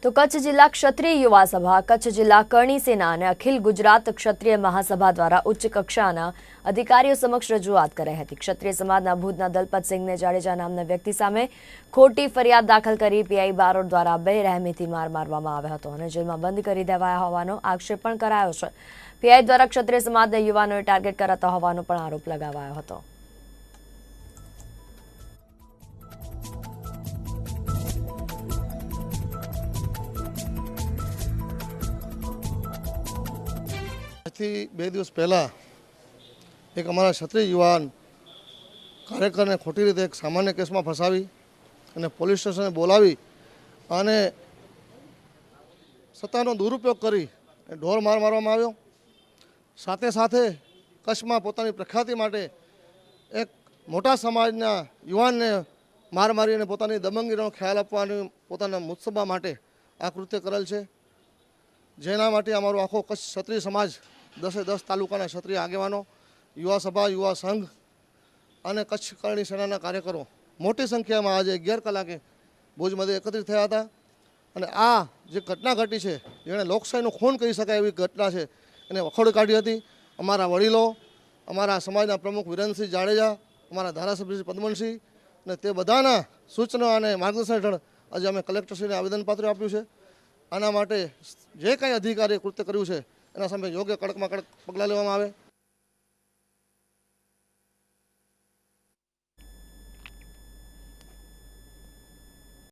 તો કચ્છ જિલ્લા ક્ષત્રિય યુવા સભા, કચ્છ જિલ્લા કરણી સેના અને અખિલ ગુજરાત ક્ષત્રિય મહાસભા દ્વારા ઉચ્ચ કક્ષાના અધિકારીઓ સમક્ષ રજૂઆત કરાઈ હતી। ક્ષત્રિય સમાજના ભૂતના દલપતસિંહને જાડેજા નામના વ્યક્તિ સામે ખોટી ફરિયાદ દાખલ કરી પીઆઈ બારોટ દ્વારા બેરહેમીથી માર મારવામાં આવ્યો હતો અને જેલમાં બંધ કરી દેવાયા હોવાનો આક્ષેપ પણ કરાયો છે। પીઆઈ દ્વારા ક્ષત્રિય સમાજના યુવાનોને ટાર્ગેટ કરાતા હોવાનો પણ આરોપ લગાવાયો હતો। આજથી 2 દિવસ પહેલાં એક અમારા ક્ષત્રિય યુવાન કાર્યકરને ખોટી રીતે એક સામાન્ય કેસમાં ફસાવી અને પોલીસ સ્ટેશને બોલાવી અને સત્તાનો દુરુપયોગ કરી ઢોર માર મારવામાં આવ્યો। સાથે સાથે કચ્છમાં પોતાની પ્રખ્યાતિ માટે એક મોટા સમાજના યુવાનને માર મારી અને પોતાની દબંગગીરીનો ખ્યાલ આપવાની પોતાના મુત્સબા માટે આ કૃત્ય કરેલ છે, જેના માટે અમારો આખો કચ્છ ક્ષત્રિય સમાજ 10 તાલુકાના ક્ષત્રિય આગેવાનો, યુવા સભા, યુવા સંઘ અને કચ્છ કરણી સેનાના કાર્યકરો મોટી સંખ્યામાં આજે 11 કલાકે ભુજ મધ્યે એકત્રિત થયા હતા અને આ જે ઘટના ઘટી છે, જેણે લોકશાહીનું ખૂન કહી શકાય એવી ઘટના છે, એને વખોડી કાઢી હતી। અમારા વડીલો, અમારા સમાજના પ્રમુખ વિરેન્દ્રસિંહ જાડેજા, અમારા ધારાસભ્ય શ્રી પદ્મનસિંહ અને તે બધાના સૂચના અને માર્ગદર્શન હેઠળ આજે અમે કલેક્ટરશ્રીને આવેદનપત્ર આપ્યું છે। આના માટે જે કંઈ અધિકારીએ કૃત્ય કર્યું છે એના સામે યોગ્ય કડકમાં કડક પગલાં લેવામાં આવે।